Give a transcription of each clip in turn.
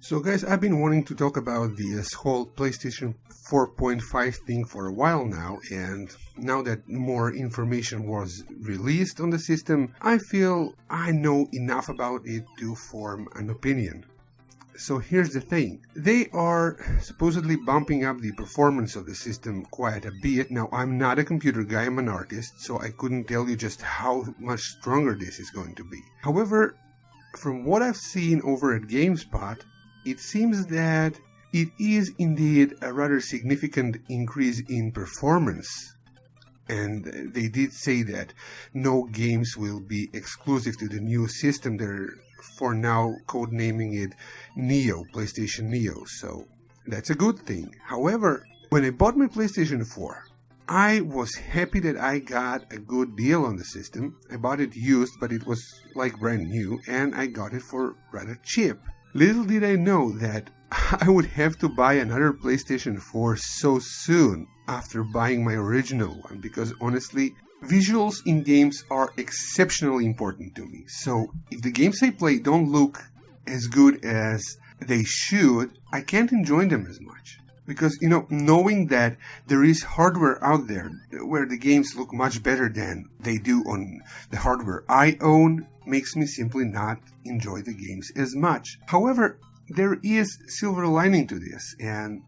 So guys, I've been wanting to talk about this whole PlayStation 4.5 thing for a while now, and now that more information was released on the system, I feel I know enough about it to form an opinion. So here's the thing, they are supposedly bumping up the performance of the system quite a bit. Now, I'm not a computer guy, I'm an artist, so I couldn't tell you just how much stronger this is going to be. However, from what I've seen over at Gamespot, it seems that it is indeed a rather significant increase in performance. And they did say that no games will be exclusive to the new system. They're for now codenaming it Neo, PlayStation Neo, so that's a good thing. However, when I bought my PlayStation 4, I was happy that I got a good deal on the system. I bought it used, but it was like brand new, and I got it for rather cheap. Little did I know that I would have to buy another PlayStation 4 so soon after buying my original one, because honestly, visuals in games are exceptionally important to me. So if the games I play don't look as good as they should, I can't enjoy them as much. Because, knowing that there is hardware out there where the games look much better than they do on the hardware I own makes me simply not enjoy the games as much. However, there is silver lining to this, and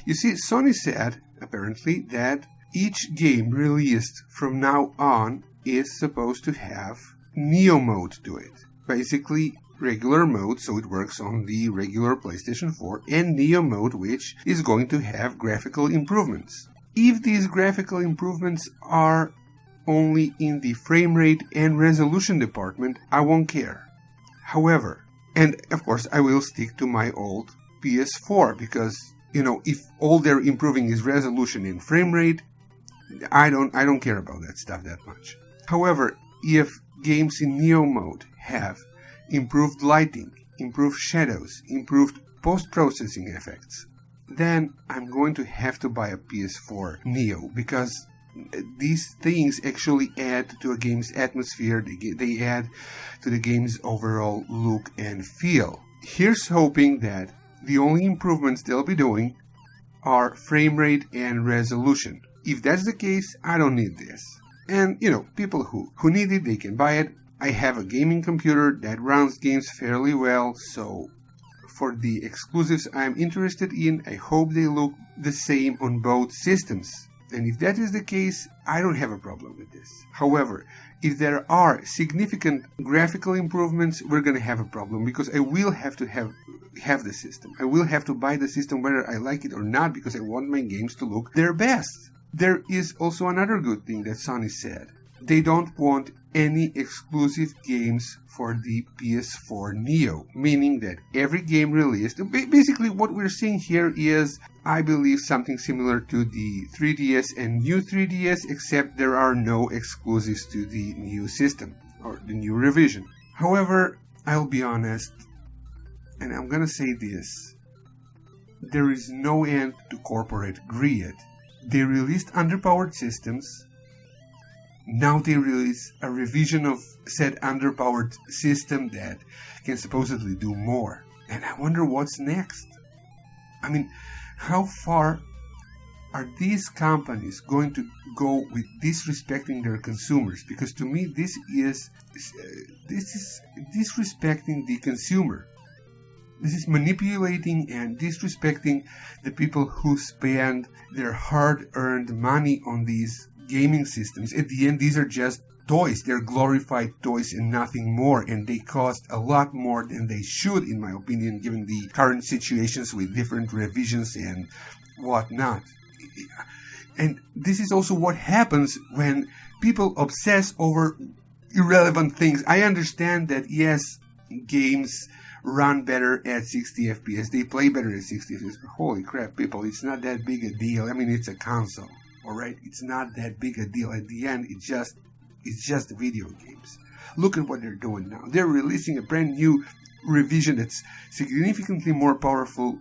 you see, Sony said, apparently, that each game released from now on is supposed to have Neo mode to it. Basically, regular mode, so it works on the regular PlayStation 4, and Neo mode, which is going to have graphical improvements. If these graphical improvements are only in the frame rate and resolution department, I won't care. However, and of course I will stick to my old PS4, because, if all they're improving is resolution and frame rate, I don't care about that stuff that much. However, if games in Neo mode have improved lighting, improved shadows, improved post-processing effects, then I'm going to have to buy a PS4 Neo, because these things actually add to a game's atmosphere, they add to the game's overall look and feel. Here's hoping that the only improvements they'll be doing are frame rate and resolution. If that's the case, I don't need this. And, people who need it, they can buy it. I have a gaming computer that runs games fairly well, so for the exclusives I'm interested in, I hope they look the same on both systems. And if that is the case, I don't have a problem with this. However, if there are significant graphical improvements, we're going to have a problem, because I will have to have the system. I will have to buy the system whether I like it or not, because I want my games to look their best. There is also another good thing that Sony said. They don't want any exclusive games for the PS4 Neo, meaning that every game released, basically what we're seeing here is, I believe, something similar to the 3DS and new 3DS, except there are no exclusives to the new system, or the new revision. However, I'll be honest, and I'm gonna say this, there is no end to corporate greed. They released underpowered systems. Now they release a revision of said underpowered system that can supposedly do more. And I wonder what's next. I mean, how far are these companies going to go with disrespecting their consumers? Because to me, this is disrespecting the consumer. This is manipulating and disrespecting the people who spend their hard-earned money on these gaming systems. At the end, these are just toys. They're glorified toys and nothing more, and they cost a lot more than they should, in my opinion, given the current situations with different revisions and whatnot. And this is also what happens when people obsess over irrelevant things. I understand that, yes, games run better at 60 FPS. They play better at 60 FPS. But holy crap, people, it's not that big a deal. I mean, it's a console. Alright, it's not that big a deal. At the end, it's just video games. Look at what they're doing now. They're releasing a brand new revision that's significantly more powerful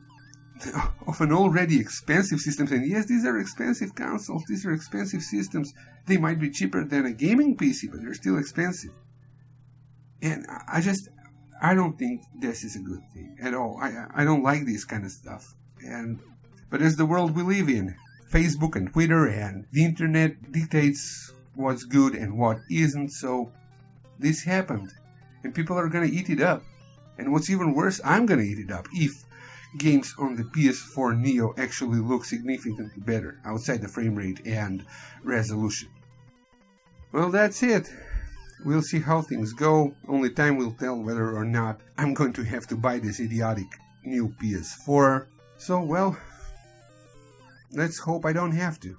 of an already expensive system. And yes, these are expensive consoles. These are expensive systems. They might be cheaper than a gaming PC, but they're still expensive. And I don't think this is a good thing at all. I don't like this kind of stuff. But it's the world we live in. Facebook and Twitter and the internet dictates what's good and what isn't, so this happened. And people are gonna eat it up. And what's even worse, I'm gonna eat it up if games on the PS4 Neo actually look significantly better outside the frame rate and resolution. Well, that's it. We'll see how things go. Only time will tell whether or not I'm going to have to buy this idiotic new PS4. So, well, let's hope I don't have to,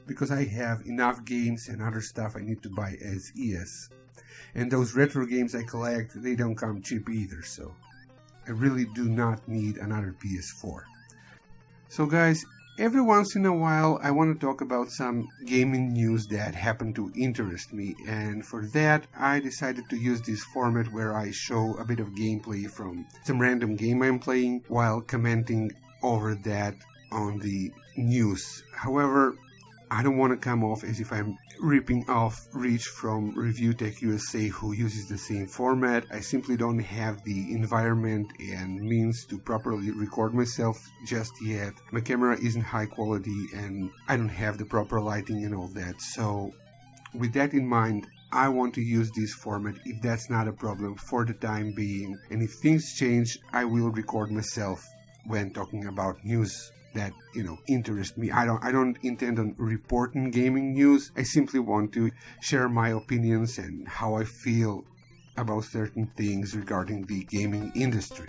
because I have enough games and other stuff I need to buy as is. And those retro games I collect, they don't come cheap either, so I really do not need another PS4. So guys, every once in a while I want to talk about some gaming news that happen to interest me, and for that I decided to use this format where I show a bit of gameplay from some random game I'm playing while commenting over that on the news. However, I don't want to come off as if I'm ripping off Rich from Review Tech USA, who uses the same format. I simply don't have the environment and means to properly record myself just yet. My camera isn't high quality and I don't have the proper lighting and all that. So with that in mind, I want to use this format if that's not a problem for the time being. And if things change, I will record myself when talking about news that, interest me. I don't intend on reporting gaming news. I simply want to share my opinions and how I feel about certain things regarding the gaming industry.